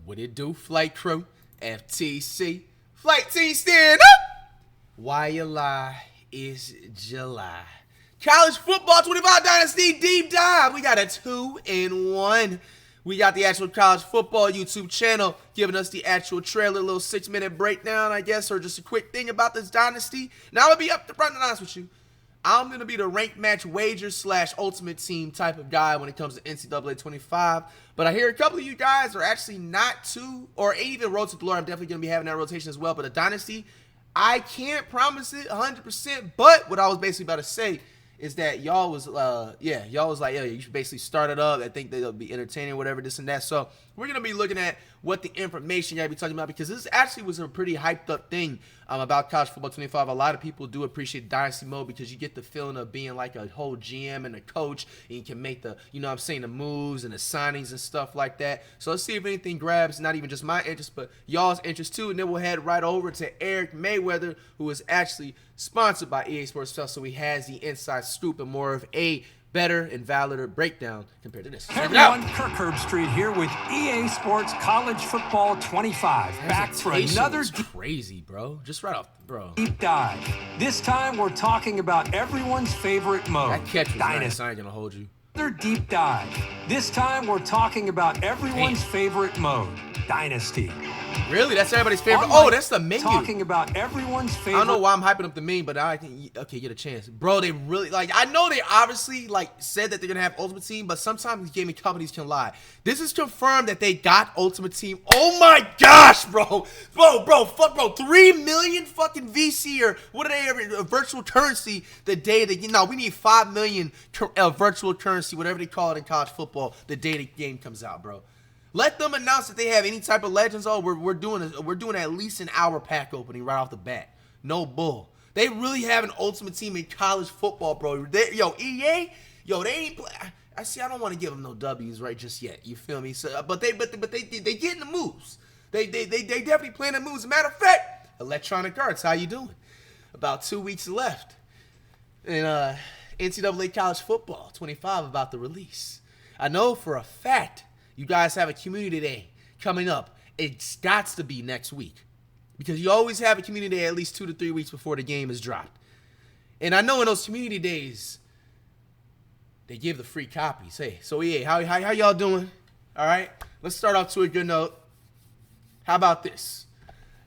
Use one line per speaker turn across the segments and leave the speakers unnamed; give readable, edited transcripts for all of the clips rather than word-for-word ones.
What it do, flight crew? FTC. Flight team stand up! Why you lie is July. College football 25 Dynasty deep dive. We got a 2-in-1. We got the actual college football YouTube channel giving us the actual trailer, a little 6-minute breakdown, I guess, or just a quick thing about this dynasty. Now, I'm going to be up front and honest with you. I'm going to be the ranked match wager / ultimate team type of guy when it comes to NCAA 25. But I hear a couple of you guys are actually not too, or ain't even Road to Glory. I'm definitely going to be having that rotation as well. But a dynasty, I can't promise it 100%. But what I was basically about to say is that y'all was like, yeah, you should basically start it up. I think they'll be entertaining, whatever, this and that. So we're going to be looking at what the information y'all be talking about, because this actually was a pretty hyped up thing about college football 25. A lot of people do appreciate dynasty mode because you get the feeling of being like a whole GM and a coach, and you can make the, you know what I'm saying, the moves and the signings and stuff like that. So let's see if anything grabs not even just my interest, but y'all's interest too. And then we'll head right over to Eric Mayweather, who is actually sponsored by EA Sports Stuff, so he has the inside scoop and more of a better and valider breakdown compared to this.
Hey everyone, Kirk Herbstreit here with EA Sports College Football 25. Back for another
crazy, bro. Just right off, bro.
Deep dive. This time we're talking about everyone's favorite mode,
that catch was
Dynasty.
Nice. I ain't gonna hold you.
Another deep dive. This time we're talking about everyone's favorite mode, Dynasty.
Really? That's everybody's favorite? Oh, that's the menu.
Talking about everyone's favorite.
I don't know why I'm hyping up the meme, but I can, okay, get a chance. Bro, they really, like, I know they obviously, like, said that they're going to have Ultimate Team, but sometimes these gaming companies can lie. This is confirmed that they got Ultimate Team. Oh my gosh, bro. Bro, 3 million fucking VC, or what are they, virtual currency, the day that, you know, we need 5 million virtual currency, whatever they call it in college football, the day the game comes out, bro. Let them announce that they have any type of legends. Oh, we're doing at least an hour pack opening right off the bat. No bull. They really have an ultimate team in college football, bro. EA, they ain't play. I see. I don't want to give them no W's right just yet. You feel me? So, but they getting the moves. They definitely playing the moves. As a matter of fact, Electronic Arts, how you doing? About 2 weeks left in NCAA College Football 25 about the release. I know for a fact you guys have a community day coming up. It's got to be next week, because you always have a community day at least 2 to 3 weeks before the game is dropped. And I know in those community days, they give the free copies. Hey, so EA, how y'all doing? All right, let's start off to a good note. How about this?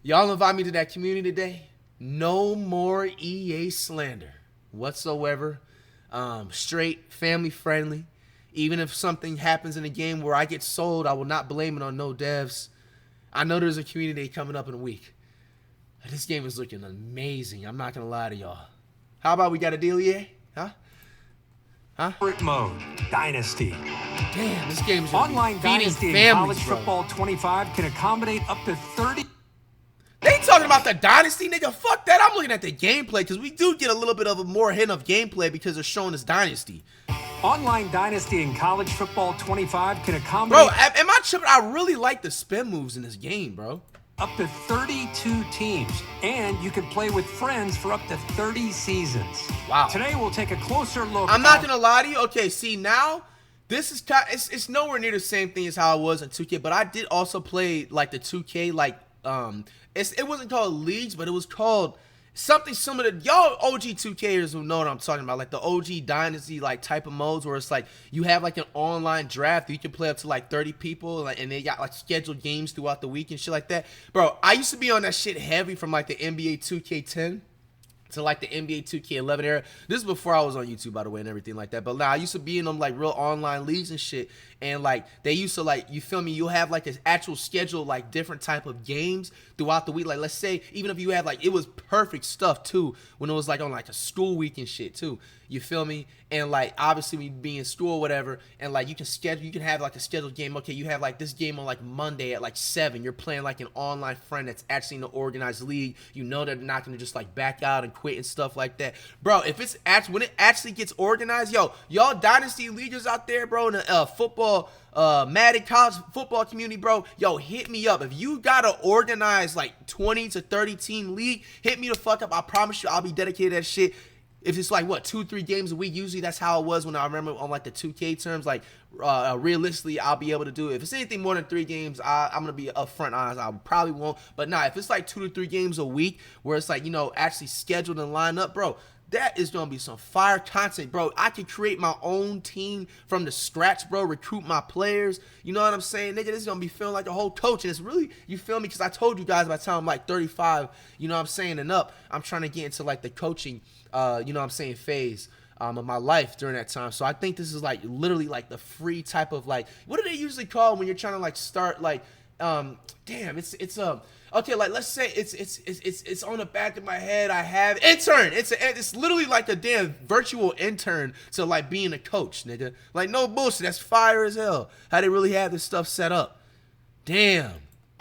Y'all invite me to that community day. No more EA slander whatsoever. Straight, family friendly. Even if something happens in a game where I get sold, I will not blame it on no devs. I know there's a community day coming up in a week. This game is looking amazing. I'm not going to lie to y'all. How about we got a deal, EA? Huh?
Favorite mode, Dynasty.
Damn, this game is
Online Dynasty
families,
in College
bro.
Football 25 can accommodate up to 30.
They talking about the Dynasty, nigga. Fuck that. I'm looking at the gameplay, because we do get a little bit of a more hint of gameplay because they're showing us Dynasty.
Online Dynasty in College Football 25 can accommodate...
Bro, am I tripping? I really like the spin moves in this game, bro.
Up to 32 teams, and you can play with friends for up to 30 seasons.
Wow.
Today we'll take a closer look.
I'm not gonna lie to you. Okay, see, now this is it's nowhere near the same thing as how it was in 2K, but I did also play like the 2K, like it wasn't called leagues, but it was called something similar to, y'all OG 2Kers will know what I'm talking about, like the OG Dynasty like type of modes where it's like you have like an online draft, you can play up to like 30 people, like, and they got like scheduled games throughout the week and shit like that. Bro, I used to be on that shit heavy from like the NBA 2K10 to like the NBA 2K11 era. This is before I was on YouTube, by the way, and everything like that. But now I used to be in them like real online leagues and shit. And like they used to, like, you feel me, you'll have like an actual schedule, like different type of games throughout the week. Like let's say even if you had like, it was perfect stuff too when it was like on like a school week and shit too. You feel me? And like obviously we be in school or whatever, and like you can have like a scheduled game. Okay, you have like this game on like Monday at like 7. You're playing like an online friend that's actually in the organized league. You know they're not gonna just like back out and quit and stuff like that. Bro, if it's when it actually gets organized, yo, y'all Dynasty leaguers out there, bro, in the football Madden college football community, bro, yo, hit me up. If you got an organized like 20 to 30 team league, hit me the fuck up. I promise you I'll be dedicated to that shit. If it's like what 2-3 games a week, usually that's how it was when I remember on like the 2K terms. Like realistically, I'll be able to do it. If it's anything more than 3 games, I'm gonna be upfront honest. I probably won't. But nah, if it's like 2 to 3 games a week, where it's like actually scheduled and lined up, bro, that is gonna be some fire content, bro. I can create my own team from the scratch, bro. Recruit my players. You know what I'm saying, nigga? This is gonna be feeling like a whole coach, and it's really, you feel me? Because I told you guys by the time I'm like 35, you know what I'm saying, and up, I'm trying to get into like the coaching, you know what I'm saying, phase of my life during that time. So I think this is like literally like the free type of like, what do they usually call when you're trying to like start like, damn, it's okay, like let's say it's on the back of my head. I have intern. It's literally like a damn virtual intern to like being a coach, nigga. Like no bullshit. That's fire as hell. How they really have this stuff set up. Damn.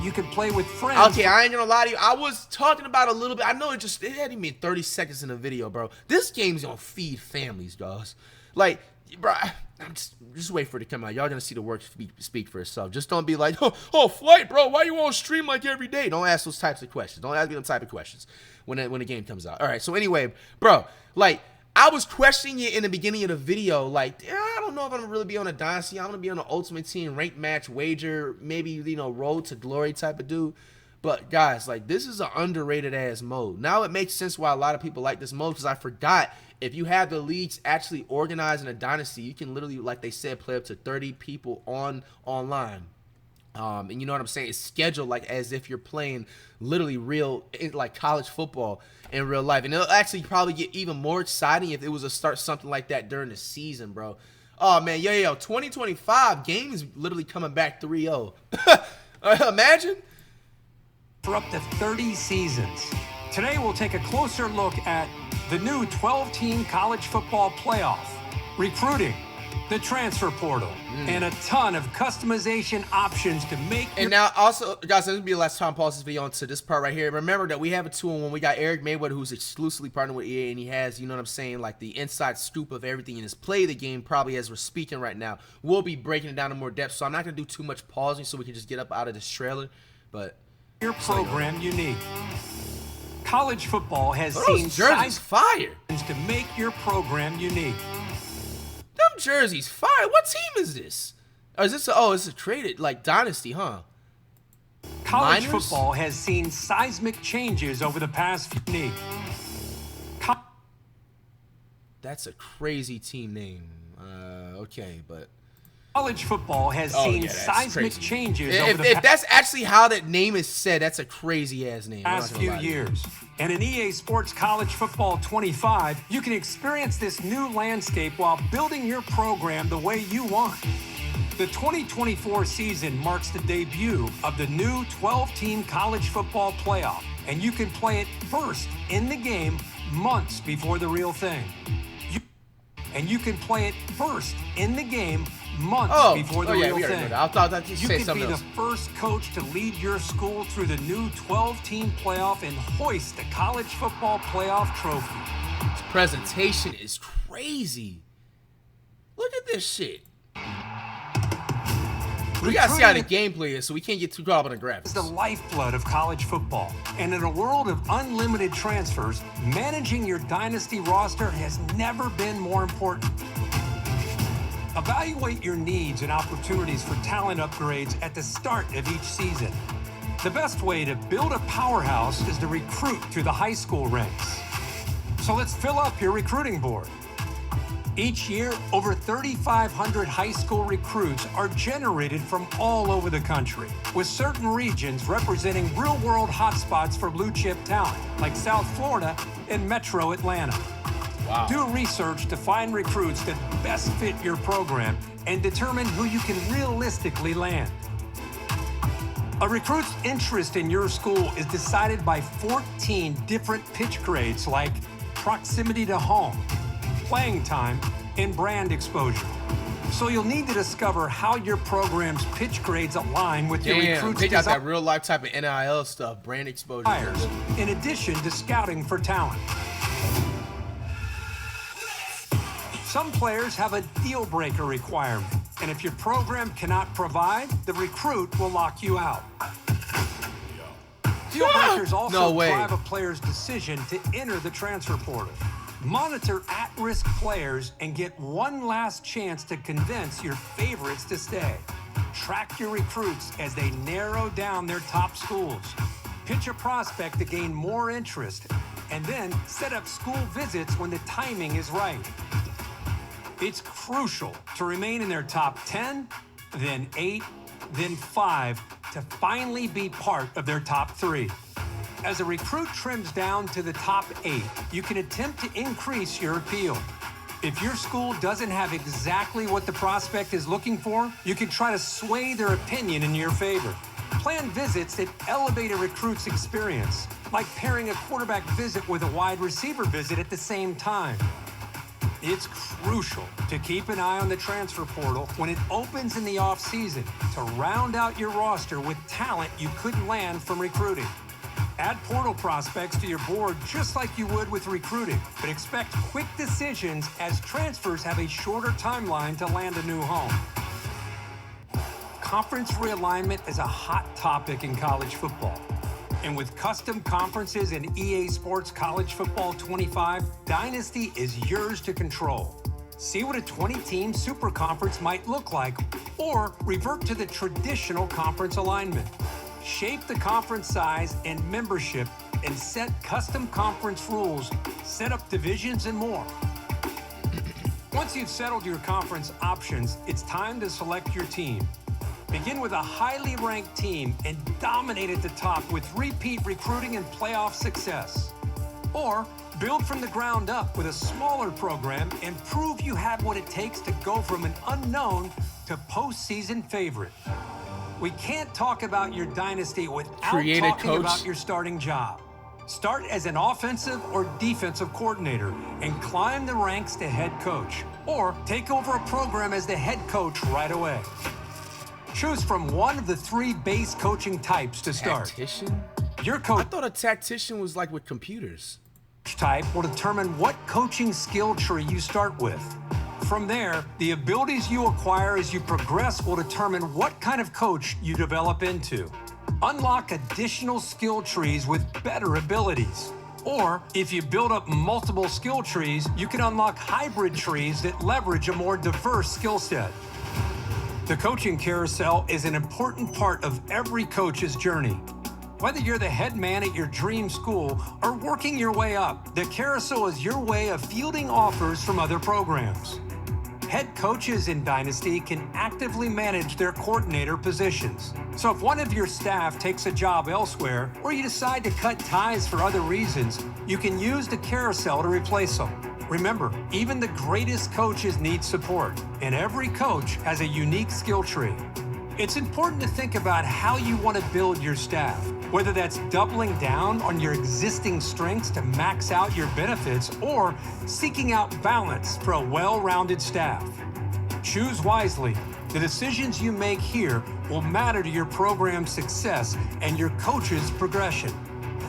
You can play with friends.
Okay, I ain't gonna lie to you. I was talking about a little bit. I know it hadn't even been 30 seconds in the video, bro. This game's gonna feed families, dogs. Like, bro, I'm just wait for it to come out. Y'all gonna see the work speak for itself. Just don't be like, oh, Flight, bro, why you on stream like every day? Don't ask those types of questions. Don't ask me them type of questions when the game comes out. All right, so anyway, bro, like, I was questioning it in the beginning of the video, like, I don't know if I'm gonna really be on a Dynasty. I'm gonna be on an Ultimate Team ranked match wager, maybe, road to glory type of dude. But guys, like, this is an underrated ass mode. Now it makes sense why a lot of people like this mode, because I forgot, if you have the leagues actually organized in a Dynasty, you can literally, like they said, play up to 30 people online. And you know what I'm saying? It's scheduled like as if you're playing literally real, like college football in real life. And it'll actually probably get even more exciting if it was to start something like that during the season, bro. Oh, man, yo, 2025, game is literally coming back 3-0. Imagine.
For up to 30 seasons. Today we'll take a closer look at the new 12-team college football playoff, recruiting, the transfer portal, and a ton of customization options to make.
And now also, guys, this will be the last time I pause this video onto this part right here. Remember that we have a 2-on-1. We got Eric Mayweather, who's exclusively partnered with EA, and he has, you know what I'm saying, like the inside scoop of everything in his play of the game, probably as we're speaking right now. We'll be breaking it down in more depth, so I'm not going to do too much pausing so we can just get up out of this trailer. But
your program unique. College football has
seen jerseys fire
to make your program unique.
Them jerseys fire. What team is this? Or is this it's a traded like Dynasty, huh?
College football has seen seismic changes over the past few years.
That's a crazy team name. Okay, but
college football has seen seismic changes over the
if that's actually how that name is said, that's a crazy ass name.
Past few years. And in EA Sports College Football 25, you can experience this new landscape while building your program the way you want. The 2024 season marks the debut of the new 12-team college football playoff, and you can play it first in the game months before the real thing. You can play it first in the game months before the real thing.
I thought that you
could be the first coach to lead your school through the new 12-team playoff and hoist the college football playoff trophy.
This presentation is crazy. Look at this shit. We gotta see how the gameplay is, so we can't get too caught up on the graphics.
It's the lifeblood of college football. And in a world of unlimited transfers, managing your dynasty roster has never been more important. Evaluate your needs and opportunities for talent upgrades at the start of each season. The best way to build a powerhouse is to recruit through the high school ranks. So let's fill up your recruiting board. Each year, over 3,500 high school recruits are generated from all over the country, with certain regions representing real-world hotspots for blue-chip talent, like South Florida and Metro Atlanta. Wow. Do research to find recruits that best fit your program and determine who you can realistically land. A recruit's interest in your school is decided by 14 different pitch grades like proximity to home, playing time, and brand exposure. So you'll need to discover how your program's pitch grades align with your recruits'
they got that real life type of NIL stuff, brand exposure.
In addition to scouting for talent. Some players have a deal breaker requirement, and if your program cannot provide, the recruit will lock you out. Deal breakers also drive a player's decision to enter the transfer portal. Monitor at-risk players and get one last chance to convince your favorites to stay. Track your recruits as they narrow down their top schools. Pitch a prospect to gain more interest, and then set up school visits when the timing is right. It's crucial to remain in their top 10, then 8, then 5, to finally be part of their top 3. As a recruit trims down to the top 8, you can attempt to increase your appeal. If your school doesn't have exactly what the prospect is looking for, you can try to sway their opinion in your favor. Plan visits that elevate a recruit's experience, like pairing a quarterback visit with a wide receiver visit at the same time. It's crucial to keep an eye on the transfer portal when it opens in the offseason to round out your roster with talent you couldn't land from recruiting. Add portal prospects to your board just like you would with recruiting, but expect quick decisions as transfers have a shorter timeline to land a new home. Conference realignment is a hot topic in college football. And with custom conferences in EA Sports College Football 25, Dynasty is yours to control. See what a 20-team super conference might look like, or revert to the traditional conference alignment. Shape the conference size and membership and set custom conference rules, set up divisions and more. Once you've settled your conference options, it's time to select your team. Begin with a highly ranked team and dominate at the top with repeat recruiting and playoff success. Or build from the ground up with a smaller program and prove you have what it takes to go from an unknown to postseason favorite. We can't talk about your dynasty without talking about your starting job. Start as an offensive or defensive coordinator and climb the ranks to head coach. Or take over a program as the head coach right away. Choose from one of the 3 base coaching types to start.
Tactician?
Your coach
I thought a tactician was like with computers.
Type will determine what coaching skill tree you start with. From there, the abilities you acquire as you progress will determine what kind of coach you develop into. Unlock additional skill trees with better abilities. Or, if you build up multiple skill trees, you can unlock hybrid trees that leverage a more diverse skill set. The coaching carousel is an important part of every coach's journey. Whether you're the head man at your dream school or working your way up, the carousel is your way of fielding offers from other programs. Head coaches in Dynasty can actively manage their coordinator positions. So if one of your staff takes a job elsewhere, or you decide to cut ties for other reasons, you can use the carousel to replace them. Remember, even the greatest coaches need support, and every coach has a unique skill tree. It's important to think about how you want to build your staff, whether that's doubling down on your existing strengths to max out your benefits or seeking out balance for a well-rounded staff. Choose wisely. The decisions you make here will matter to your program's success and your coach's progression.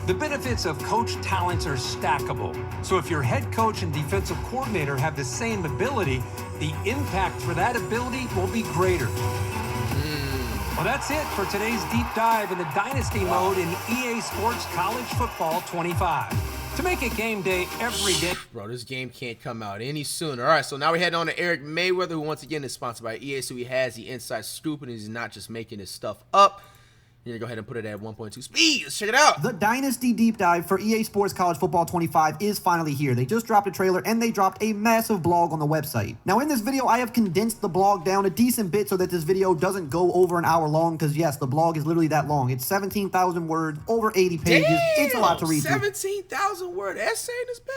The benefits of coach talents are stackable, so if your head coach and defensive coordinator have the same ability, the impact for that ability will be greater. Well, that's it for today's deep dive into Dynasty mode in EA Sports College Football 25. To make it game day every day.
Bro, this game can't come out any sooner. All right, so now we head on to Eric Mayweather, who once again is sponsored by EA, so he has the inside scoop, and he's not just making his stuff up. You're going to go ahead and put it at 1.2 speed. Let's check it out.
The Dynasty Deep Dive for EA Sports College Football 25 is finally here. They just dropped a trailer and they dropped a massive blog on the website. Now in this video, I have condensed the blog down a decent bit so that this video doesn't go over an hour long, because yes, the blog is literally that long. It's 17,000 words, over 80 pages.
Damn,
it's a lot to read through.
17,000 word essay in this bit?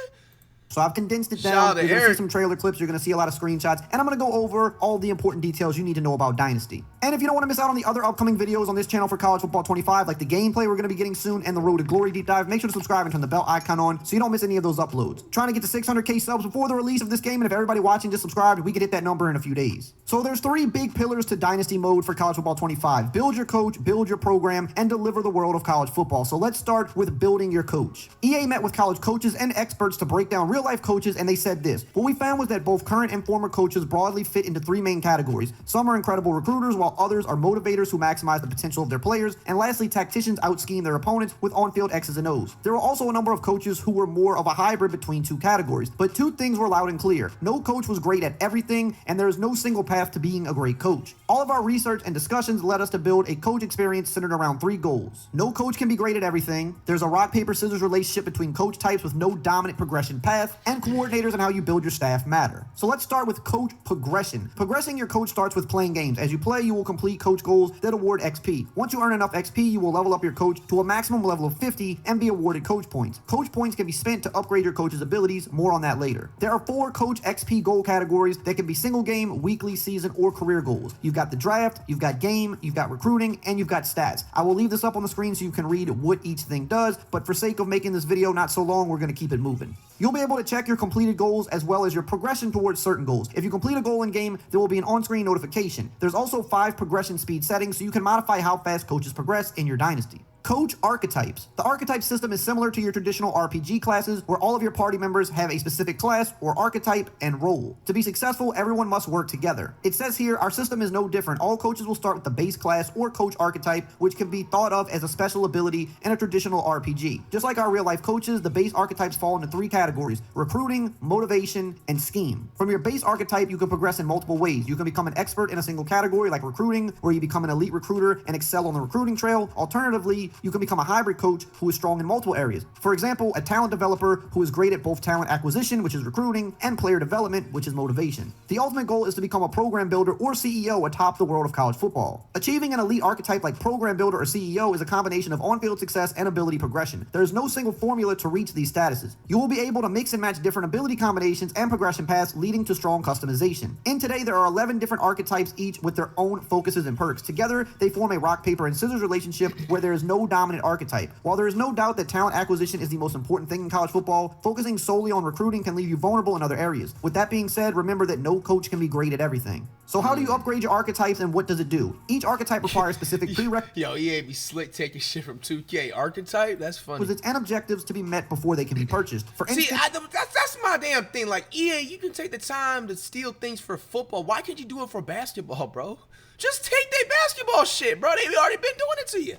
So I've condensed it
Shout
down.
out to
You're going to
Eric.
see some trailer clips. You're going to see a lot of screenshots. And I'm going to go over all the important details you need to know about Dynasty. And if you don't want to miss out on the other upcoming videos on this channel for College Football 25, like the gameplay we're going to be getting soon and the Road to Glory Deep Dive, make sure to subscribe and turn the bell icon on so you don't miss any of those uploads. Trying to get to 600K subs before the release of this game, and if everybody watching just subscribed, we could hit that number in a few days. So there's 3 big pillars to Dynasty mode for College Football 25. Build your coach, build your program, and deliver the world of college football. So let's start with building your coach. EA met with college coaches and experts to break down real real-life coaches, and they said this. What we found was that both current and former coaches broadly fit into three main categories. Some are incredible recruiters, while others are motivators who maximize the potential of their players, and lastly, tacticians out-scheme their opponents with on-field X's and O's. There were also a number of coaches who were more of a hybrid between two categories, but two things were loud and clear. No coach was great at everything, and there is no single path to being a great coach. All of our research and discussions led us to build a coach experience centered around three goals. No coach can be great at everything. There's a rock, paper, scissors relationship between coach types with no dominant progression path, and coordinators and how you build your staff matter. So let's start with coach progression. Progressing your coach starts with playing games. As you play, you will complete coach goals that award XP. Once you earn enough XP, you will level up your coach to a maximum level of 50 and be awarded coach points. Coach points can be spent to upgrade your coach's abilities. More on that later. There are 4 coach XP goal categories that can be single game, weekly, season, or career goals. You've got the draft, you've got game, you've got recruiting, and you've got stats. I will leave this up on the screen so you can read what each thing does, but for sake of making this video not so long, we're going to keep it moving. You'll be able to check your completed goals as well as your progression towards certain goals. If you complete a goal in game, there will be an on-screen notification. There's also 5 progression speed settings so you can modify how fast coaches progress in your dynasty. Coach archetypes. The archetype system is similar to your traditional RPG classes, where all of your party members have a specific class or archetype and role. To be successful, everyone must work together. It says here, our system is no different. All coaches will start with the base class or coach archetype, which can be thought of as a special ability in a traditional RPG. Just like our real-life coaches, the base archetypes fall into 3 categories: recruiting, motivation, and scheme. From your base archetype, you can progress in multiple ways. You can become an expert in a single category, like recruiting, where you become an elite recruiter and excel on the recruiting trail. Alternatively, you can become a hybrid coach who is strong in multiple areas. For example, a talent developer who is great at both talent acquisition, which is recruiting, and player development, which is motivation. The ultimate goal is to become a program builder or CEO atop the world of college football. Achieving an elite archetype like program builder or CEO is a combination of on-field success and ability progression. There is no single formula to reach these statuses. You will be able to mix and match different ability combinations and progression paths, leading to strong customization. In today, there are 11 different archetypes, each with their own focuses and perks. Together, they form a rock, paper, and scissors relationship where there is no dominant archetype. While there is no doubt that talent acquisition is the most important thing in college football, focusing solely on recruiting can leave you vulnerable in other areas. With that being said, remember that no coach can be great at everything. So how do you upgrade your archetypes and what does it do? Each archetype requires specific prerequisites.
Yo, EA be slick taking shit from 2K. Archetype? That's funny.
And objectives to be met before they can be purchased. For instance,
that's my damn thing. Like, EA, you can take the time to steal things for football. Why can't you do it for basketball, bro? Just take their basketball shit, bro. They've already been doing it to you.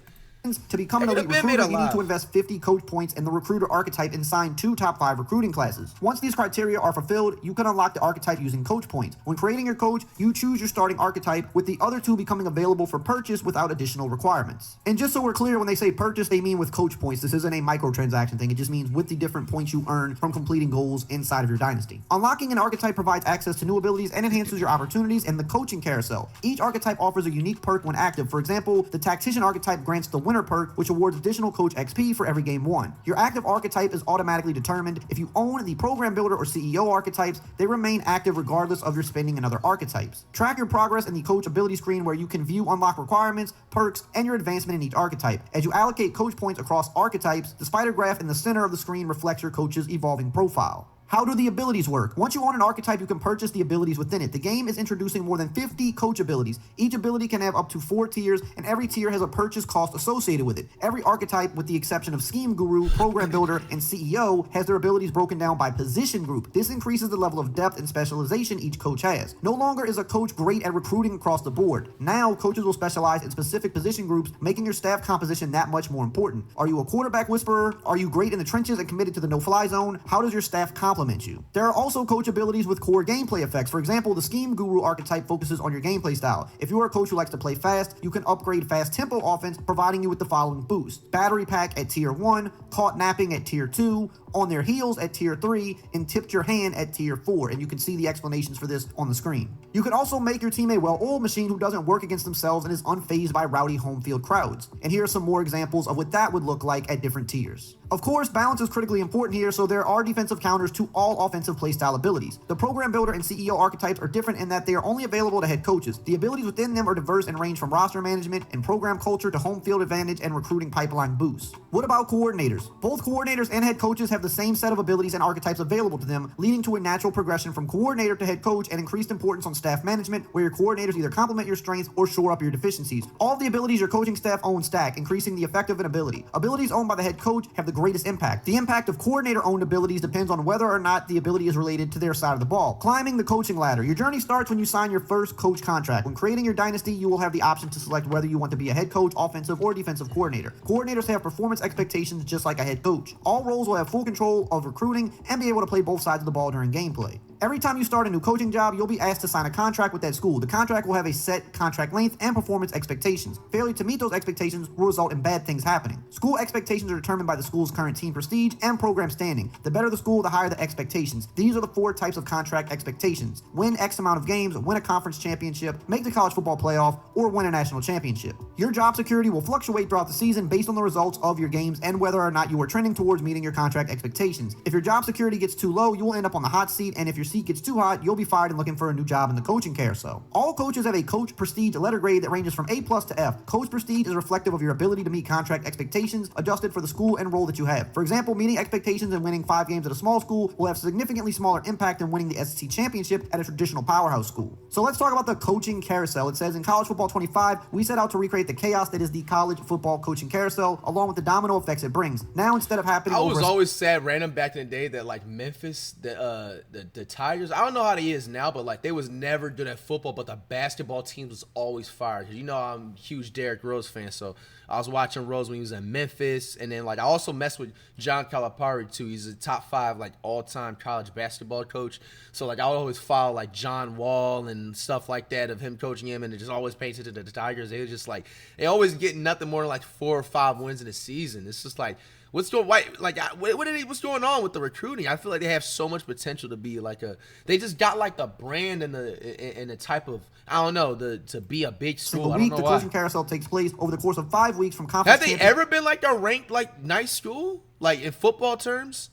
To become an elite recruiter, you need to invest 50 coach points in the recruiter archetype and sign 2 top 5 recruiting classes. Once these criteria are fulfilled, you can unlock the archetype using coach points. When creating your coach, you choose your starting archetype, with the other 2 becoming available for purchase without additional requirements. And just so we're clear, when they say purchase, they mean with coach points. This isn't a microtransaction thing. It just means with the different points you earn from completing goals inside of your dynasty. Unlocking an archetype provides access to new abilities and enhances your opportunities in the coaching carousel. Each archetype offers a unique perk when active. For example, the tactician archetype grants the winner perk, which awards additional coach XP for every game won. Your active archetype is automatically determined. If you own the program builder or CEO archetypes, they remain active regardless of your spending in other archetypes. Track your progress in the coach ability screen, where you can view unlock requirements, perks, and your advancement in each archetype. As you allocate coach points across archetypes, the spider graph in the center of the screen reflects your coach's evolving profile. How do the abilities work? Once you own an archetype, you can purchase the abilities within it. The game is introducing more than 50 coach abilities. Each ability can have up to 4 tiers, and every tier has a purchase cost associated with it. Every archetype, with the exception of Scheme Guru, Program Builder, and CEO, has their abilities broken down by position group. This increases the level of depth and specialization each coach has. No longer is a coach great at recruiting across the board. Now, coaches will specialize in specific position groups, making your staff composition that much more important. Are you a quarterback whisperer? Are you great in the trenches and committed to the no-fly zone? How does your staff complement you? There are also coach abilities with core gameplay effects. For example, the Scheme Guru archetype focuses on your gameplay style. If you are a coach who likes to play fast, you can upgrade fast tempo offense, providing you with the following boost: battery pack at tier 1, caught napping at tier 2, on their heels at tier 3, and tipped your hand at tier 4, and you can see the explanations for this on the screen. You can also make your team a well-oiled machine who doesn't work against themselves and is unfazed by rowdy home field crowds. And here are some more examples of what that would look like at different tiers. Of course, balance is critically important here, so there are defensive counters to all offensive playstyle abilities. The Program Builder and CEO archetypes are different in that they are only available to head coaches. The abilities within them are diverse and range from roster management and program culture to home field advantage and recruiting pipeline boosts. What about coordinators? Both coordinators and head coaches have have the same set of abilities and archetypes available to them, leading to a natural progression from coordinator to head coach and increased importance on staff management, where your coordinators either complement your strengths or shore up your deficiencies. All of the abilities your coaching staff own stack, increasing the effective and ability. Abilities owned by the head coach have the greatest impact. The impact of coordinator-owned abilities depends on whether or not the ability is related to their side of the ball. Climbing the coaching ladder. Your journey starts when you sign your first coach contract. When creating your dynasty, you will have the option to select whether you want to be a head coach, offensive, or defensive coordinator. Coordinators have performance expectations just like a head coach. All roles will have full control of recruiting and be able to play both sides of the ball during gameplay. Every time you start a new coaching job, you'll be asked to sign a contract with that school. The contract will have a set contract length and performance expectations. Failure to meet those expectations will result in bad things happening. School expectations are determined by the school's current team prestige and program standing. The better the school, the higher the expectations. These are the 4 types of contract expectations: win X amount of games, win a conference championship, make the college football playoff, or win a national championship. Your job security will fluctuate throughout the season based on the results of your games and whether or not you are trending towards meeting your contract expectations. If your job security gets too low, you will end up on the hot seat, and if your seat gets too hot, you'll be fired and looking for a new job in the coaching carousel. All coaches have a coach prestige letter grade that ranges from A+ to F. Coach prestige is reflective of your ability to meet contract expectations, adjusted for the school and role that you have. For example, meeting expectations and winning 5 games at a small school will have significantly smaller impact than winning the SEC championship at a traditional powerhouse school. So let's talk about the coaching carousel. It says, in College Football 25, we set out to recreate the chaos that is the college football coaching carousel, along with the domino effects it brings. Now, instead of happening
I was always sad random back in the day that like Memphis, the Tigers, I don't know how they is now, but like they was never good at football, but the basketball team was always fired. You know, I'm a huge Derrick Rose fan, so I was watching Rose when he was in Memphis, and then like I also messed with John Calipari too. He's a top 5 like all-time college basketball coach. So like I would always follow like John Wall and stuff like that of him coaching him, and just always paying attention to the Tigers. They were just like they always get nothing more than like 4 or 5 wins in a season. It's just like what's going what's going on with the recruiting? I feel like they have so much potential to be like they just got like the brand and the type of I don't know to be a big school. I don't know
the
why.
coaching carousel takes place over the course of 5 weeks from conference.
Have they ever been like a ranked like nice school like in football terms?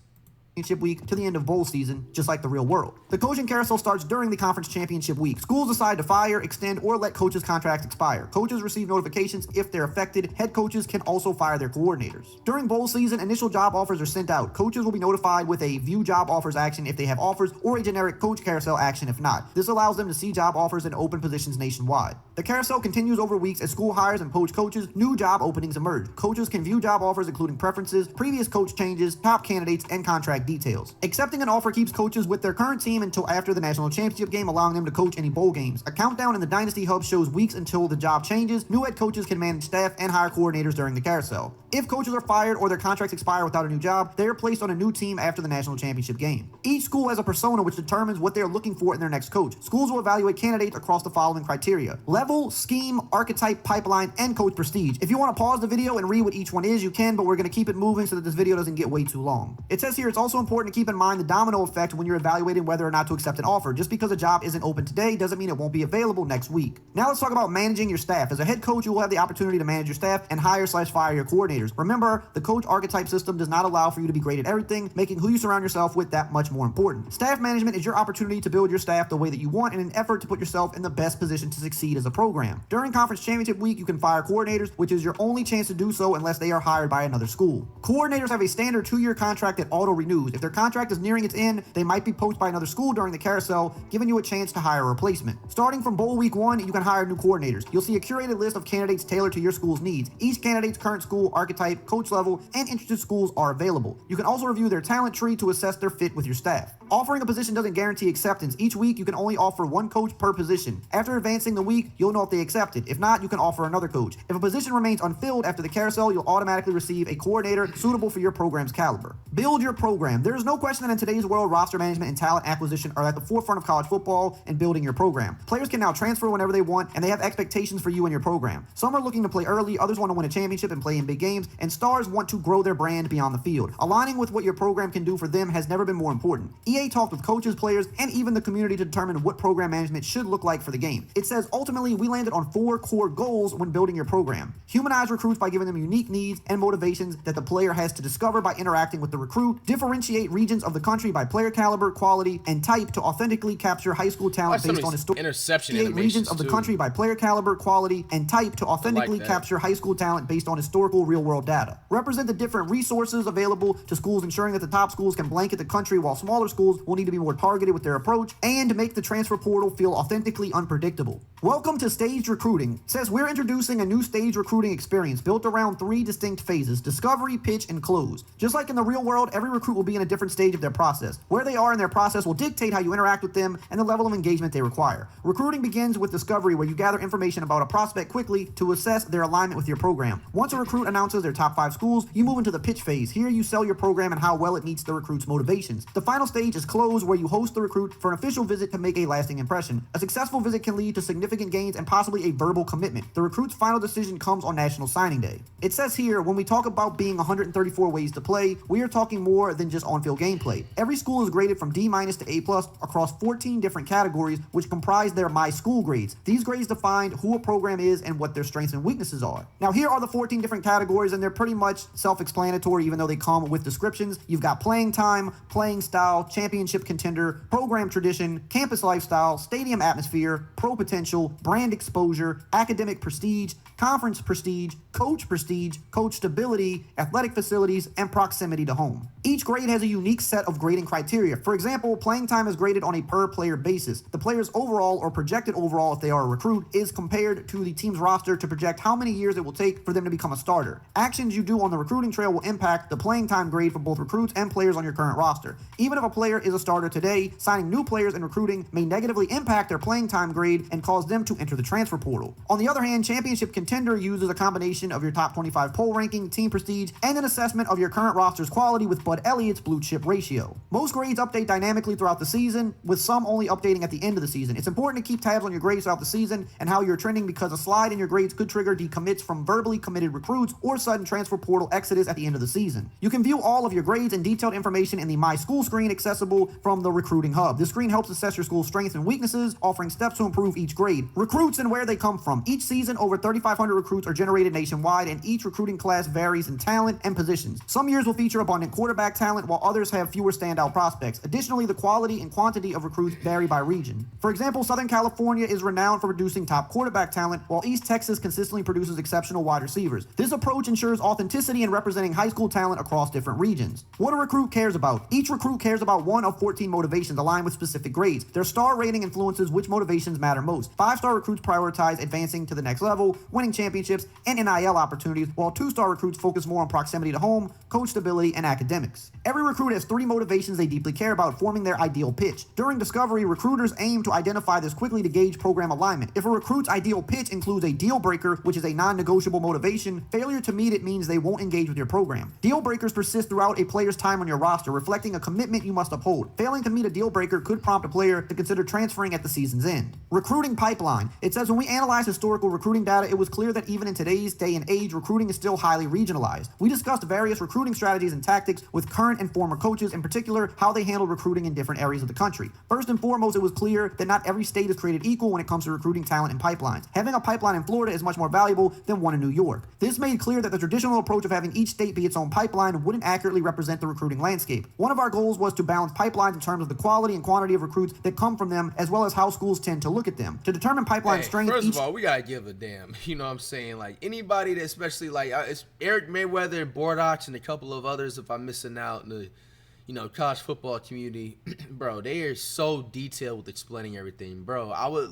Championship week to the end of bowl season, just like the real world. The coaching carousel starts during the conference championship week. Schools decide to fire, extend, or let coaches' contracts expire. Coaches receive notifications if they're affected. Head coaches can also fire their coordinators. During bowl season, initial job offers are sent out. Coaches will be notified with a view job offers action if they have offers, or a generic coach carousel action if not. This allows them to see job offers and open positions nationwide. The carousel continues over weeks as school hires and poach coaches. New job openings emerge. Coaches can view job offers including preferences, previous coach changes, top candidates, and contract details. Accepting an offer keeps coaches with their current team until after the national championship game, allowing them to coach any bowl games. A countdown in the Dynasty Hub shows weeks until the job changes. New head coaches can manage staff and hire coordinators during the carousel. If coaches are fired or their contracts expire without a new job, they are placed on a new team after the national championship game. Each school has a persona which determines what they are looking for in their next coach. Schools will evaluate candidates across the following criteria: level, scheme, archetype, pipeline, and coach prestige. If you want to pause the video and read what each one is, you can, but we're going to keep it moving so that this video doesn't get way too long. It says here it's also important to keep in mind the domino effect when you're evaluating whether or not to accept an offer. Just because a job isn't open today doesn't mean it won't be available next week. Now let's talk about managing your staff. As a head coach, you will have the opportunity to manage your staff and hire/fire your coordinators. Remember, the coach archetype system does not allow for you to be great at everything, making who you surround yourself with that much more important. Staff management is your opportunity to build your staff the way that you want in an effort to put yourself in the best position to succeed as a program. During conference championship week, you can fire coordinators, which is your only chance to do so unless they are hired by another school. Coordinators have a standard 2-year contract that auto-renews. If their contract is nearing its end, they might be poached by another school during the carousel, giving you a chance to hire a replacement. Starting from bowl week 1, you can hire new coordinators. You'll see a curated list of candidates tailored to your school's needs. Each candidate's current school, archetype, coach level, and interested schools are available. You can also review their talent tree to assess their fit with your staff. Offering a position doesn't guarantee acceptance. Each week, you can only offer one coach per position. After advancing the week, you'll know if they accepted. If not, you can offer another coach. If a position remains unfilled after the carousel, you'll automatically receive a coordinator suitable for your program's caliber. Build your program. There is no question that in today's world, roster management and talent acquisition are at the forefront of college football and building your program. Players can now transfer whenever they want, and they have expectations for you and your program. Some are looking to play early, others want to win a championship and play in big games, and stars want to grow their brand beyond the field. Aligning with what your program can do for them has never been more important. EA talked with coaches, players, and even the community to determine what program management should look like for the game. It says ultimately Additionally, we landed on 4 core goals when building your program. Humanize recruits by giving them unique needs and motivations that the player has to discover by interacting with the recruit. Differentiate regions of the country by player caliber, quality, and type to authentically capture high school talent based on
interception
regions of the country by player caliber, quality, and type to authentically capture high school talent based on historical real-world data. Represent the different resources available to schools, ensuring that the top schools can blanket the country while smaller schools will need to be more targeted with their approach, and make the transfer portal feel authentically unpredictable. Welcome to Staged Recruiting. It says we're introducing a new stage recruiting experience built around 3 distinct phases: discovery, pitch, and close. Just like in the real world, every recruit will be in a different stage of their process. Where they are in their process will dictate how you interact with them and the level of engagement they require. Recruiting begins with discovery, where you gather information about a prospect quickly to assess their alignment with your program. Once a recruit announces their top 5 schools, you move into the pitch phase. Here you sell your program and how well it meets the recruit's motivations. The final stage is close, where you host the recruit for an official visit to make a lasting impression. A successful visit can lead to significant gains and possibly a verbal commitment. The recruit's final decision comes on National Signing Day. It says here, when we talk about being 134 ways to play, we are talking more than just on-field gameplay. Every school is graded from D- to A+ across 14 different categories, which comprise their My School grades. These grades define who a program is and what their strengths and weaknesses are. Now, here are the 14 different categories, and they're pretty much self-explanatory, even though they come with descriptions. You've got playing time, playing style, championship contender, program tradition, campus lifestyle, stadium atmosphere, pro potential, brand exposure, academic prestige, conference prestige, coach stability, athletic facilities, and proximity to home. Each grade has a unique set of grading criteria. For example, playing time is graded on a per-player basis. The player's overall or projected overall, if they are a recruit, is compared to the team's roster to project how many years it will take for them to become a starter. Actions you do on the recruiting trail will impact the playing time grade for both recruits and players on your current roster. Even if a player is a starter today, signing new players in recruiting may negatively impact their playing time grade and cause them to enter the transfer portal. On the other hand, championship contender uses a combination of your top 25 poll ranking, team prestige, and an assessment of your current roster's quality with Bud Elliott's blue chip ratio. Most grades update dynamically throughout the season, with some only updating at the end of the season. It's important to keep tabs on your grades throughout the season and how you're trending, because a slide in your grades could trigger decommits from verbally committed recruits or sudden transfer portal exodus at the end of the season. You can view all of your grades and detailed information in the My School screen accessible from the Recruiting Hub. This screen helps assess your school's strengths and weaknesses, offering steps to improve each grade. Recruits and where they come from. Each season, over 3,500 recruits are generated nationwide, and each recruiting class varies in talent and positions. Some years will feature abundant quarterback talent, while others have fewer standout prospects. Additionally, the quality and quantity of recruits vary by region. For example, Southern California is renowned for producing top quarterback talent, while East Texas consistently produces exceptional wide receivers. This approach ensures authenticity in representing high school talent across different regions. What a recruit cares about. Each recruit cares about one of 14 motivations aligned with specific grades. Their star rating influences which motivations matter most. 5-star recruits prioritize advancing to the next level, winning championships, and NIL opportunities, while 2-star recruits focus more on proximity to home, coach stability, and academics. Every recruit has 3 motivations they deeply care about, forming their ideal pitch. During discovery, recruiters aim to identify this quickly to gauge program alignment. If a recruit's ideal pitch includes a deal breaker, which is a non-negotiable motivation, failure to meet it means they won't engage with your program. Deal breakers persist throughout a player's time on your roster, reflecting a commitment you must uphold. Failing to meet a deal breaker could prompt a player to consider transferring at the season's end. Recruiting pipeline. It says when we analyze historical recruiting data, it was clear that even in today's day and age, recruiting is still highly regionalized. We discussed various recruiting strategies and tactics with current and former coaches, in particular how they handle recruiting in different areas of the country. First and foremost, it was clear that not every state is created equal when it comes to recruiting talent and pipelines. Having a pipeline in Florida is much more valuable than one in New York. This made clear that the traditional approach of having each state be its own pipeline wouldn't accurately represent the recruiting landscape. One of our goals was to balance pipelines in terms of the quality and quantity of recruits that come from them, as well as how schools tend to look at them. To determine pipeline strength,
first of all, we gotta give a damn. You know what I'm saying? Like, anybody that, especially like it's Eric Mayweather and Bordoch and a couple of others, if I'm missing out in the college football community, bro, they are so detailed with explaining everything, bro. I would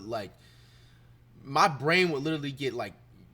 my brain would literally get like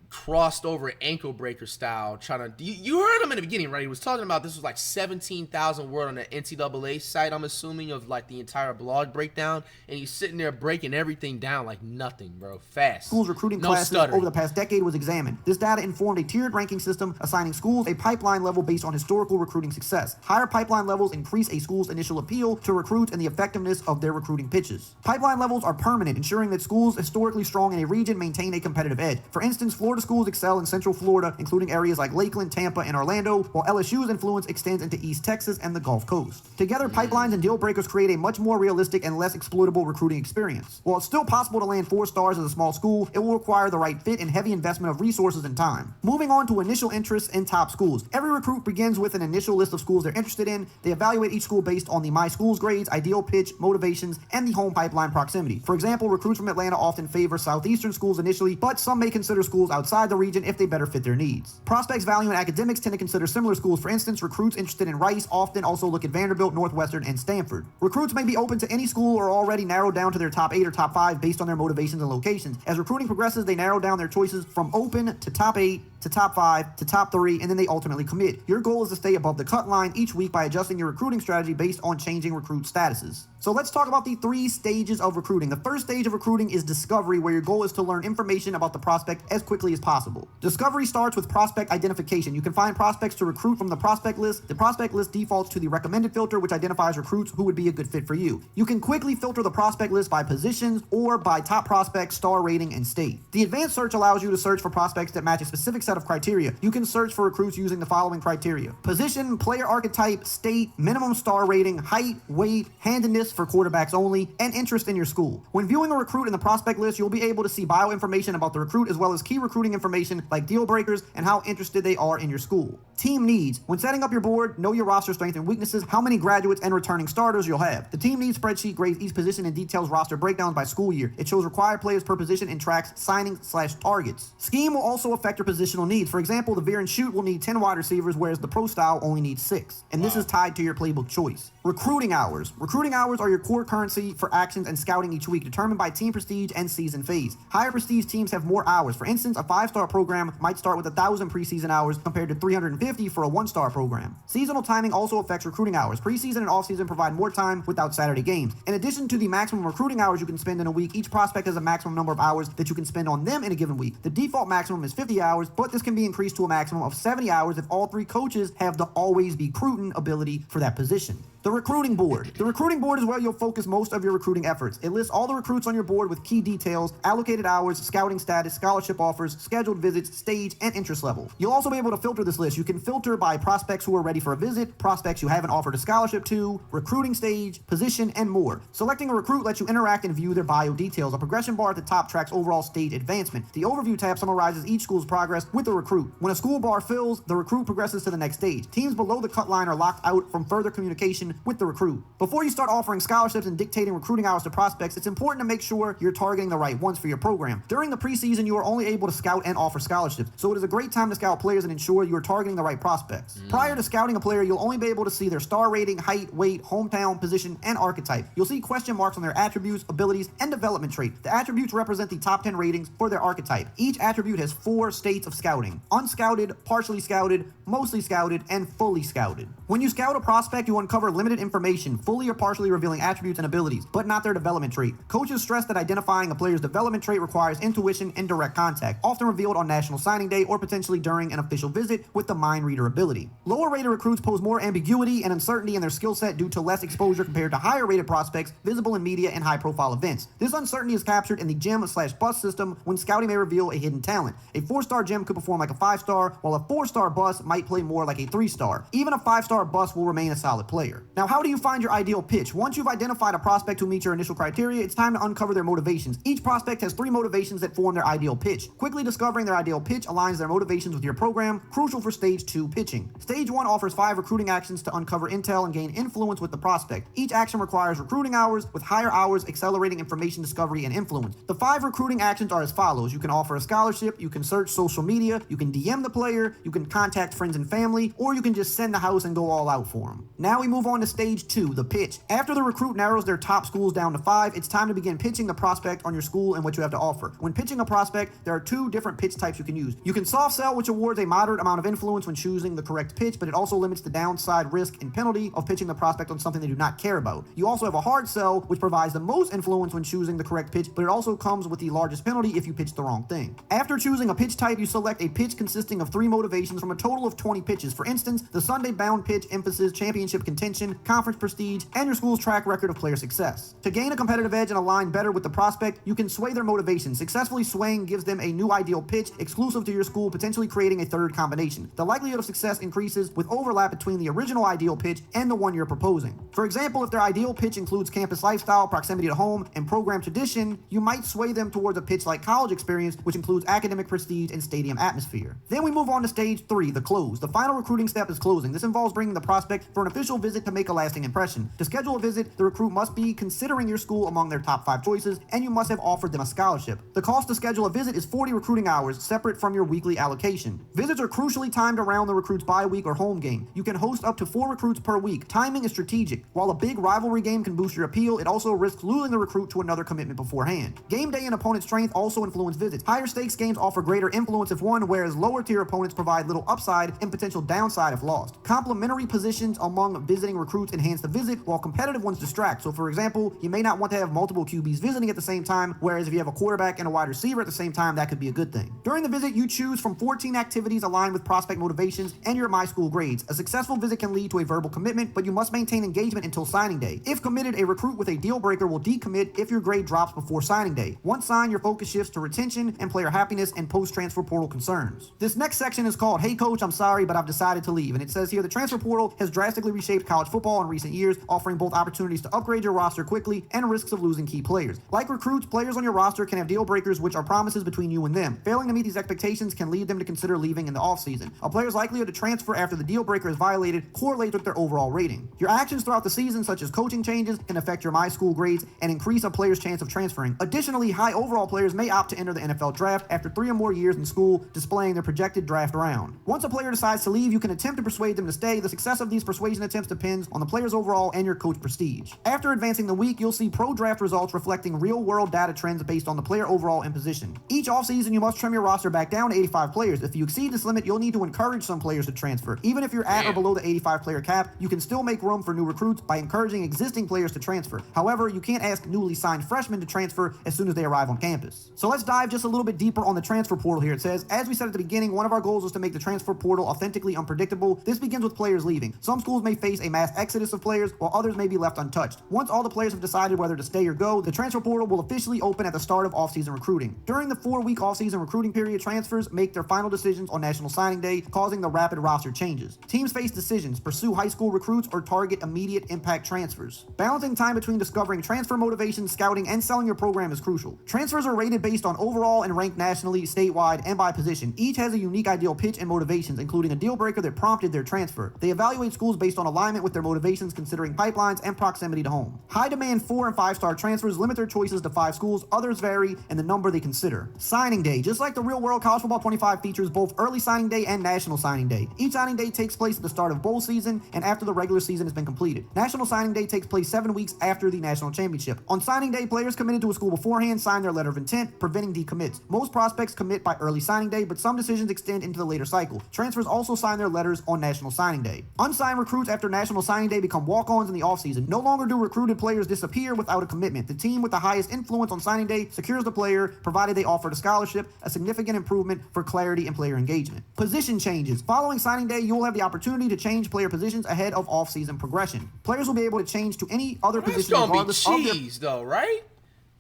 crossed over ankle breaker style trying to you heard him in the beginning, right? He was talking about this was like 17,000 word on the NCAA site, I'm assuming, of like the entire blog breakdown, and he's sitting there breaking everything down like nothing, bro. Fast.
Schools recruiting classes over the past decade was examined. This data informed a tiered ranking system, assigning schools a pipeline level based on historical recruiting success. Higher pipeline levels increase a school's initial appeal to recruits and the effectiveness of their recruiting pitches. Pipeline levels are permanent, ensuring that schools historically strong in a region maintain a competitive edge. For instance, Florida schools excel in Central Florida, including areas like Lakeland, Tampa, and Orlando, while LSU's influence extends into East Texas and the Gulf Coast. Together, pipelines and deal breakers create a much more realistic and less exploitable recruiting experience. While it's still possible to land 4 stars as a small school, it will require the right fit and heavy investment of resources and time. Moving on to initial interests in top schools. Every recruit begins with an initial list of schools they're interested in. They evaluate each school based on the My Schools grades, ideal pitch, motivations, and the home pipeline proximity. For example, recruits from Atlanta often favor southeastern schools initially, but some may consider schools outside the region if they better fit their needs. Prospects valuing academics tend to consider similar schools. For instance, recruits interested in Rice often also look at Vanderbilt, Northwestern, and Stanford. Recruits may be open to any school or already narrowed down to their top 8 or top 5 based on their motivations and locations. As recruiting progresses, they narrow down their choices from open to top 8 to top 5 to top 3, and then they ultimately commit. Your goal is to stay above the cut line each week by adjusting your recruiting strategy based on changing recruit statuses. So let's talk about the 3 stages of recruiting. The first stage of recruiting is discovery, where your goal is to learn information about the prospect as quickly as possible. Discovery starts with prospect identification. You can find prospects to recruit from the prospect list. The prospect list defaults to the recommended filter, which identifies recruits who would be a good fit for you. You can quickly filter the prospect list by positions or by top prospect, star rating, and state. The advanced search allows you to search for prospects that match a specific set of criteria. You can search for recruits using the following criteria: position, player archetype, state, minimum star rating, height, weight, handedness for quarterbacks only, and interest in your school. When viewing a recruit in the prospect list, you'll be able to see bio information about the recruit as well as key recruiting information like deal breakers and how interested they are in your school. Team needs. When setting up your board, know your roster strengths and weaknesses, how many graduates and returning starters you'll have. The team needs spreadsheet grades each position and details roster breakdowns by school year. It shows required players per position and tracks signings/targets. Scheme will also affect your positional needs. For example, the veer and shoot will need 10 wide receivers, whereas the pro style only needs 6. And this is tied to your playbook choice. Recruiting hours. Recruiting hours are your core currency for actions and scouting each week, determined by team prestige and season phase. Higher prestige teams have more hours. For instance, a 5-star program might start with 1,000 preseason hours compared to 350 for a 1-star program. Seasonal timing also affects recruiting hours. Preseason and off-season provide more time without Saturday games. In addition to the maximum recruiting hours you can spend in a week, each prospect has a maximum number of hours that you can spend on them in a given week. The default maximum is 50 hours, but this can be increased to a maximum of 70 hours if all 3 coaches have the always be recruiting ability for that position. The recruiting board. The recruiting board is where you'll focus most of your recruiting efforts. It lists all the recruits on your board with key details, allocated hours, scouting status, scholarship offers, scheduled visits, stage, and interest level. You'll also be able to filter this list. You can filter by prospects who are ready for a visit, prospects you haven't offered a scholarship to, recruiting stage, position, and more. Selecting a recruit lets you interact and view their bio details. A progression bar at the top tracks overall stage advancement. The overview tab summarizes each school's progress with the recruit. When a school bar fills, the recruit progresses to the next stage. Teams below the cut line are locked out from further communication with the recruit. Before you start offering scholarships and dictating recruiting hours to prospects, it's important to make sure you're targeting the right ones for your program. During the preseason, you are only able to scout and offer scholarships, so it is a great time to scout players and ensure you are targeting the right prospects. Prior to scouting a player, you'll only be able to see their star rating, height, weight, hometown, position, and archetype. You'll see question marks on their attributes, abilities, and development traits. The attributes represent the top 10 ratings for their archetype. Each attribute has 4 states of scouting: unscouted, partially scouted, mostly scouted, and fully scouted. When you scout a prospect, you uncover limited information, fully or partially revealing attributes and abilities, but not their development trait. Coaches stress that identifying a player's development trait requires intuition and direct contact, often revealed on National Signing Day or potentially during an official visit with the mind reader ability. Lower rated recruits pose more ambiguity and uncertainty in their skill set due to less exposure compared to higher rated prospects visible in media and high profile events. This uncertainty is captured in the gem/bust system when scouting may reveal a hidden talent. A 4-star gem could perform like a 5-star, while a 4-star bust might play more like a 3-star. Even a 5-star bust will remain a solid player. Now, how do you find your ideal pitch? Once you've identified a prospect who meets your initial criteria, it's time to uncover their motivations. Each prospect has 3 motivations that form their ideal pitch. Quickly discovering their ideal pitch aligns their motivations with your program, crucial for stage 2 pitching. Stage 1 offers 5 recruiting actions to uncover intel and gain influence with the prospect. Each action requires recruiting hours, with higher hours accelerating information discovery and influence. The 5 recruiting actions are as follows. You can offer a scholarship, you can search social media, you can DM the player, you can contact friends and family, or you can just send the house and go all out for them. Now we move on to stage 2, the pitch. After the recruit narrows their top schools down to 5, it's time to begin pitching the prospect on your school and what you have to offer. When pitching a prospect, there are 2 different pitch types you can use. You can soft sell, which awards a moderate amount of influence when choosing the correct pitch, but it also limits the downside risk and penalty of pitching the prospect on something they do not care about. You also have a hard sell, which provides the most influence when choosing the correct pitch, but it also comes with the largest penalty if you pitch the wrong thing. After choosing a pitch type, you select a pitch consisting of 3 motivations from a total of 20 pitches. For instance, the Sunday bound pitch, emphasis, championship contention, conference prestige, and your school's track record of player success. To gain a competitive edge and align better with the prospect, you can sway their motivation. Successfully swaying gives them a new ideal pitch exclusive to your school, potentially creating a third combination. The likelihood of success increases with overlap between the original ideal pitch and the one you're proposing. For example, if their ideal pitch includes campus lifestyle, proximity to home, and program tradition, you might sway them towards a pitch like college experience, which includes academic prestige and stadium atmosphere. Then we move on to stage 3, the close. The final recruiting step is closing. This involves bringing the prospect for an official visit to make a lasting impression. To schedule a visit, the recruit must be considering your school among their top 5 choices, and you must have offered them a scholarship. The cost to schedule a visit is 40 recruiting hours, separate from your weekly allocation. Visits are crucially timed around the recruit's bye week or home game. You can host up to 4 recruits per week. Timing is strategic. While a big rivalry game can boost your appeal, it also risks losing the recruit to another commitment beforehand. Game day and opponent strength also influence visits. Higher stakes games offer greater influence if won, whereas lower tier opponents provide little upside and potential downside if lost. Complementary positions among visiting recruits enhance the visit, while competitive ones distract. So for example, you may not want to have multiple QBs visiting at the same time, whereas if you have a quarterback and a wide receiver at the same time, that could be a good thing. During the visit, you choose from 14 activities aligned with prospect motivations and your My School grades. A successful visit can lead to a verbal commitment, but you must maintain engagement until signing day. If committed, a recruit with a deal breaker will decommit if your grade drops before signing day. Once signed, your focus shifts to retention and player happiness and post-transfer portal concerns. This next section is called Hey Coach, I'm sorry, but I've decided to leave. And it says here, the transfer portal has drastically reshaped college football in recent years, offering both opportunities to upgrade your roster quickly and risks of losing key players. Like recruits, players on your roster can have deal breakers, which are promises between you and them. Failing to meet these expectations can lead them to consider leaving in the offseason. A player's likelihood to transfer after the deal breaker is violated correlates with their overall rating. Your actions throughout the season, such as coaching changes, can affect your My School grades and increase a player's chance of transferring. Additionally, high overall players may opt to enter the NFL draft after 3 or more years in school, displaying their projected draft round. Once a player decides to leave, you can attempt to persuade them to stay. The success of these persuasion attempts depends on the player's overall and your coach prestige. After advancing the week, you'll see pro-draft results reflecting real-world data trends based on the player overall and position. Each offseason, you must trim your roster back down to 85 players. If you exceed this limit, you'll need to encourage some players to transfer. Even if you're at or below the 85-player cap, you can still make room for new recruits by encouraging existing players to transfer. However, you can't ask newly signed freshmen to transfer as soon as they arrive on campus. So let's dive just a little bit deeper on the transfer portal here. It says, as we said at the beginning, one of our goals is to make the transfer portal authentically unpredictable. This begins with players leaving. Some schools may face a mass exodus of players, while others may be left untouched. Once all the players have decided whether to stay or go, the transfer portal will officially open at the start of offseason recruiting. During the 4-week offseason recruiting period, transfers make their final decisions on National Signing Day, causing the rapid roster changes. Teams face decisions: pursue high school recruits or target immediate impact transfers. Balancing time between discovering transfer motivation, scouting, and selling your program is crucial. Transfers are rated based on overall and ranked nationally, statewide, and by position. Each has a unique ideal pitch and motivations, including a deal breaker that prompted their transfer. They evaluate schools based on alignment with their motivations, considering pipelines and proximity to home. High demand 4- and 5-star transfers limit their choices to 5 schools. Others vary in the number they consider. Signing day. Just like the real world, College Football 25 features both early signing day and national signing day. Each signing day takes place at the start of bowl season and after the regular season has been completed. National signing day takes place 7 weeks after the national championship. On signing day, players committed to a school beforehand sign their letter of intent, preventing decommits. Most prospects commit by early signing day, but some decisions extend into the later cycle. Transfers also sign their letters on national signing day. Unsigned recruits after national signing day become walk-ons in the offseason. No longer do recruited players disappear without a commitment. The team with the highest influence on signing day secures the player, provided they offered a scholarship, a significant improvement for clarity and player engagement. Position changes. Following signing day, you will have the opportunity to change player positions ahead of off-season progression. Players will be able to change to any other position regardless of their...
though, right?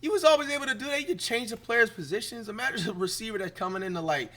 You was always able to do that. You could change the players' positions. Imagine a receiver that's coming into like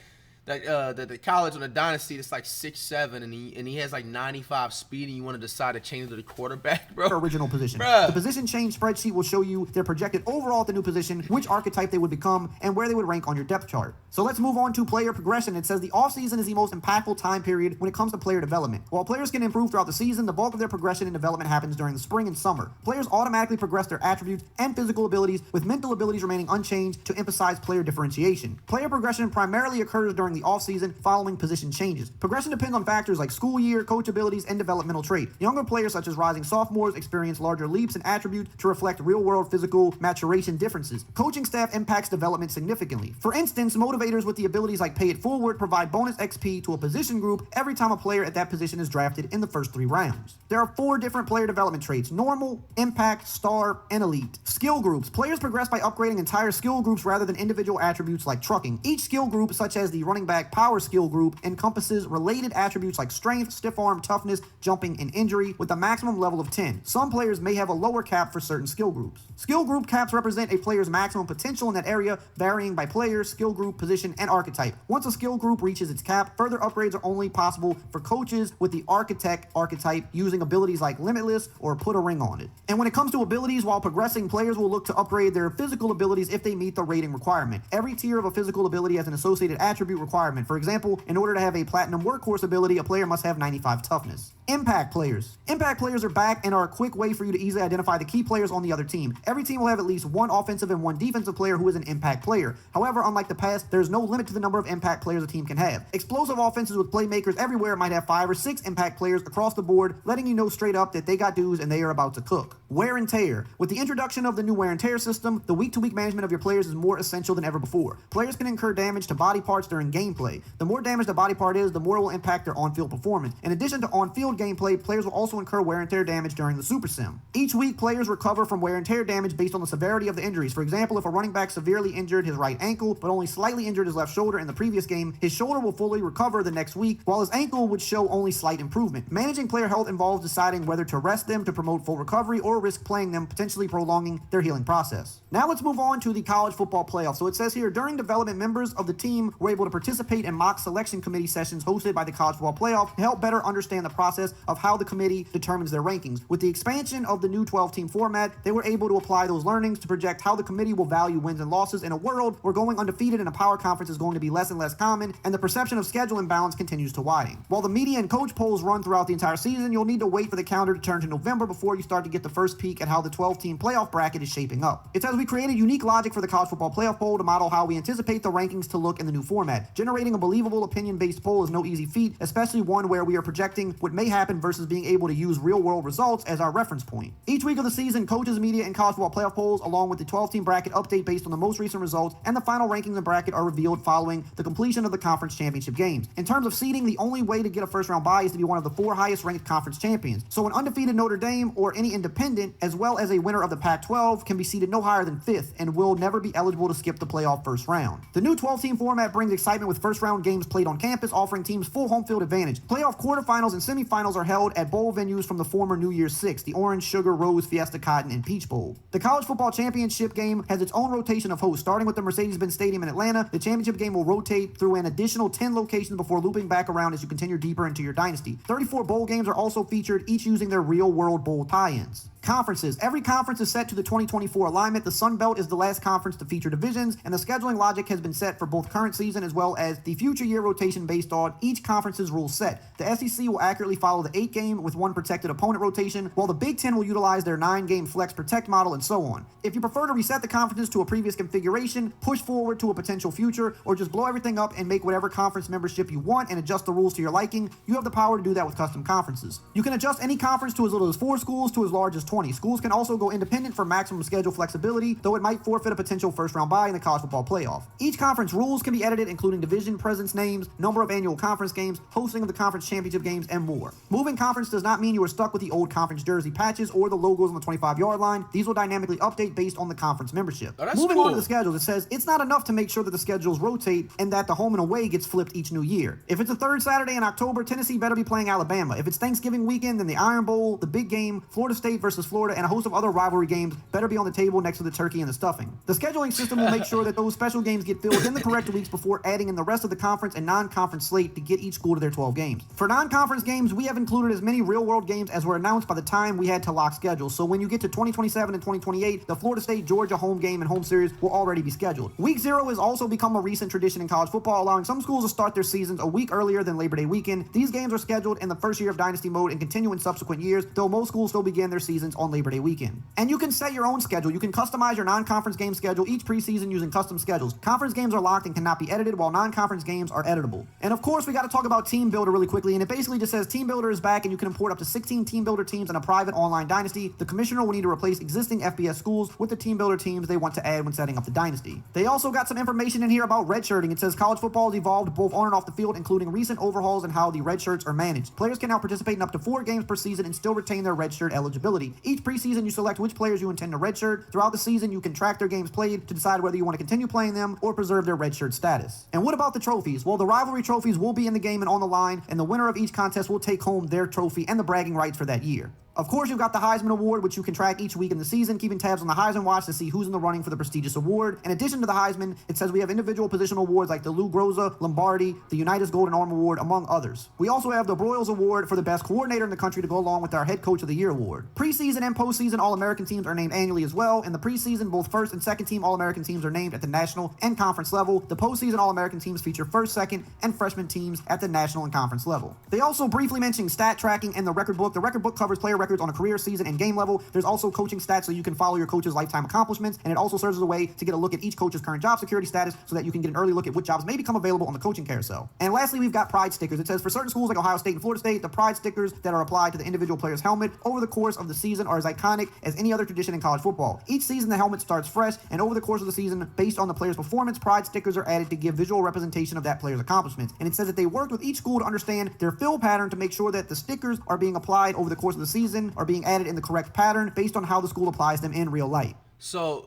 the college on a Dynasty that's like 6'7" and he has like 95 speed, and you want to decide to change to the quarterback, bro.
Original position.
Bruh.
The position change spreadsheet will show you their projected overall at the new position, which archetype they would become, and where they would rank on your depth chart. So let's move on to player progression. It says the offseason is the most impactful time period when it comes to player development. While players can improve throughout the season, the bulk of their progression and development happens during the spring and summer. Players automatically progress their attributes and physical abilities, with mental abilities remaining unchanged to emphasize player differentiation. Player progression primarily occurs during the offseason following position changes. Progression depends on factors like school year, coach abilities, and developmental trait. Younger players such as rising sophomores experience larger leaps in attributes to reflect real-world physical maturation differences. Coaching staff impacts development significantly. For instance, motivators with the abilities like Pay It Forward provide bonus XP to a position group every time a player at that position is drafted in the first 3 rounds. There are 4 different player development traits: normal, impact, star, and elite. Skill groups. Players progress by upgrading entire skill groups rather than individual attributes like trucking. Each skill group, such as the running running back power skill group encompasses related attributes like strength, stiff arm, toughness, jumping, and injury with a maximum level of 10. Some players may have a lower cap for certain skill groups. Skill group caps represent a player's maximum potential in that area, varying by player, skill group, position, and archetype. Once a skill group reaches its cap, further upgrades are only possible for coaches with the architect archetype using abilities like Limitless or Put a Ring on It. And when it comes to abilities, while progressing, players will look to upgrade their physical abilities if they meet the rating requirement. Every tier of a physical ability has an associated attribute requirement. For example, in order to have a platinum workhorse ability, a player must have 95 toughness. Impact players. Impact players are back and are a quick way for you to easily identify the key players on the other team. Every team will have at least one offensive and one defensive player who is an impact player. However, unlike the past, there's no limit to the number of impact players a team can have. Explosive offenses with playmakers everywhere might have 5 or 6 impact players across the board, letting you know straight up that they got dudes and they are about to cook. Wear and tear. With the introduction of the new wear and tear system, the week-to-week management of your players is more essential than ever before. Players can incur damage to body parts during gameplay. The more damage the body part is, the more it will impact their on-field performance. In addition to on-field gameplay, players will also incur wear and tear damage during the Super Sim. Each week, players recover from wear and tear damage based on the severity of the injuries. For example, if a running back severely injured his right ankle, but only slightly injured his left shoulder in the previous game, his shoulder will fully recover the next week, while his ankle would show only slight improvement. Managing player health involves deciding whether to rest them to promote full recovery or risk playing them, potentially prolonging their healing process. Now let's move on to the college football playoff. So it says here, during development, members of the team were able to participate in mock selection committee sessions hosted by the college football playoff to help better understand the process of how the committee determines their rankings. With the expansion of the new 12-team format, they were able to apply those learnings to project how the committee will value wins and losses in a world where going undefeated in a power conference is going to be less and less common, and the perception of schedule imbalance continues to widen. While the media and coach polls run throughout the entire season, you'll need to wait for the calendar to turn to November before you start to get the first peek at how the 12-team playoff bracket is shaping up. It says we created unique logic for the college football playoff poll to model how we anticipate the rankings to look in the new format. Generating a believable opinion-based poll is no easy feat, especially one where we are projecting what may happen versus being able to use real-world results as our reference point. Each week of the season, coaches, media, and college football playoff polls, along with the 12-team bracket update based on the most recent results and the final rankings and bracket are revealed following the completion of the conference championship games. In terms of seeding, the only way to get a first-round bye is to be one of the 4 highest-ranked conference champions. So an undefeated Notre Dame or any independent, as well as a winner of the Pac-12, can be seeded no higher than 5th and will never be eligible to skip the playoff first round. The new 12-team format brings excitement with first-round games played on campus, offering teams full home field advantage. Playoff quarterfinals and semifinals are held at bowl venues from the former New Year's Six, the Orange, Sugar, Rose, Fiesta, Cotton, and Peach Bowl. The college football championship game has its own rotation of hosts. Starting with the Mercedes-Benz Stadium in Atlanta, the championship game will rotate through an additional 10 locations before looping back around as you continue deeper into your dynasty. 34 bowl games are also featured, each using their real-world bowl tie-ins. Conferences. Every conference is set to the 2024 alignment. The Sun Belt is the last conference to feature divisions, and the scheduling logic has been set for both current season as well as the future year rotation based on each conference's rule set. The SEC will accurately follow the 8-game with 1 protected opponent rotation, while the Big Ten will utilize their 9-game flex protect model and so on. If you prefer to reset the conferences to a previous configuration, push forward to a potential future, or just blow everything up and make whatever conference membership you want and adjust the rules to your liking, you have the power to do that with custom conferences. You can adjust any conference to as little as 4 schools to as large as 20. Schools can also go independent for maximum schedule flexibility, though it might forfeit a potential first-round bye in the college football playoff. Each conference rules can be edited, including division presence names, number of annual conference games, hosting of the conference championship games, and more. Moving conference does not mean you are stuck with the old conference jersey patches or the logos on the 25-yard line. These will dynamically update based on the conference membership.
Oh, that's
Moving
cool.
on to the schedules, it says it's not enough to make sure that the schedules rotate and that the home and away gets flipped each new year. If it's the 3rd Saturday in October, Tennessee better be playing Alabama. If it's Thanksgiving weekend, then the Iron Bowl, the big game, Florida State versus Florida, and a host of other rivalry games better be on the table next to the turkey and the stuffing. The scheduling system will make sure that those special games get filled in the correct weeks before adding in the rest of the conference and non-conference slate to get each school to their 12 games. For non-conference games, we have included as many real-world games as were announced by the time we had to lock schedules. So when you get to 2027 and 2028, the Florida State-Georgia home game and home series will already be scheduled. Week 0 has also become a recent tradition in college football, allowing some schools to start their seasons a week earlier than Labor Day weekend. These games are scheduled in the first year of Dynasty mode and continue in subsequent years, though most schools still begin their seasons on Labor Day weekend. And you can set your own schedule. You can customize your non-conference game schedule each preseason using custom schedules. Conference games are locked and cannot be edited, while non-conference games are editable. And of course, we got to talk about Team Builder really quickly, and it basically just says Team Builder is back and you can import up to 16 Team Builder teams in a private online dynasty. The commissioner will need to replace existing FBS schools with the Team Builder teams they want to add when setting up the dynasty. They also got some information in here about redshirting. It says college football has evolved both on and off the field, including recent overhauls and how the red shirts are managed. Players can now participate in up to 4 games per season and still retain their redshirt eligibility. Each preseason, you select which players you intend to redshirt. Throughout the season, you can track their games played to decide whether you want to continue playing them or preserve their redshirt status. And what about the trophies? Well, the rivalry trophies will be in the game and on the line, and the winner of each contest will take home their trophy and the bragging rights for that year. Of course, you've got the Heisman Award, which you can track each week in the season, keeping tabs on the Heisman Watch to see who's in the running for the prestigious award. In addition to the Heisman, it says we have individual positional awards like the Lou Groza, Lombardi, the Unitas Golden Arm Award, among others. We also have the Broyles Award for the best coordinator in the country to go along with our Head Coach of the Year award. Preseason and postseason All-American teams are named annually as well. In the preseason, both first and second team All-American teams are named at the national and conference level. The postseason All-American teams feature first, second, and freshman teams at the national and conference level. They also briefly mention stat tracking and the record book. The record book covers player records on a career, season, and game level. There's also coaching stats so you can follow your coach's lifetime accomplishments, and it also serves as a way to get a look at each coach's current job security status so that you can get an early look at what jobs may become available on the coaching carousel. And lastly, we've got pride stickers. It says for certain schools like Ohio State and Florida State, the pride stickers that are applied to the individual player's helmet over the course of the season are as iconic as any other tradition in college football. Each season, the helmet starts fresh, and over the course of the season, based on the player's performance, pride stickers are added to give visual representation of that player's accomplishments. And it says that they worked with each school to understand their fill pattern to make sure that the stickers are being applied over the course of the season, are being added in the correct pattern based on how the school applies them in real life.
So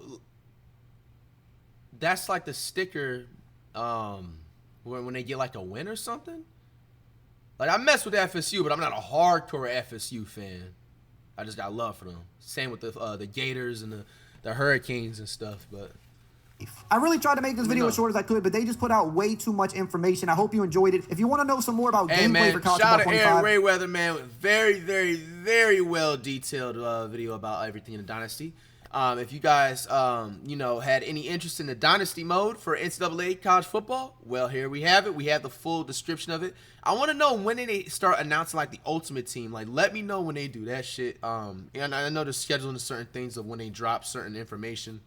that's like the sticker when they get like a win or something. Like I mess with FSU, but I'm not a hardcore FSU fan. I just got love for them. Same with the Gators and the Hurricanes and stuff. But
I really tried to make this video as short as I could, but they just put out way too much information. I hope you enjoyed it. If you want to know some more about gameplay for college football 25,
shout out to Aaron Rayweather, man. Very, very, very well detailed video about everything in the Dynasty. If you guys, had any interest in the Dynasty mode for NCAA college football, well, here we have it. We have the full description of it. I want to know when they start announcing like the ultimate team. Like, let me know when they do that shit. And I know they're scheduling certain things of when they drop certain information,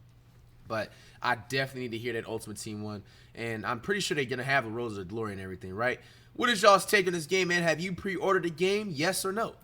but I definitely need to hear that ultimate team one. And I'm pretty sure they're gonna have a Rose of Glory and everything, right? What is y'all's take on this game, man? Have you pre-ordered the game? Yes or no?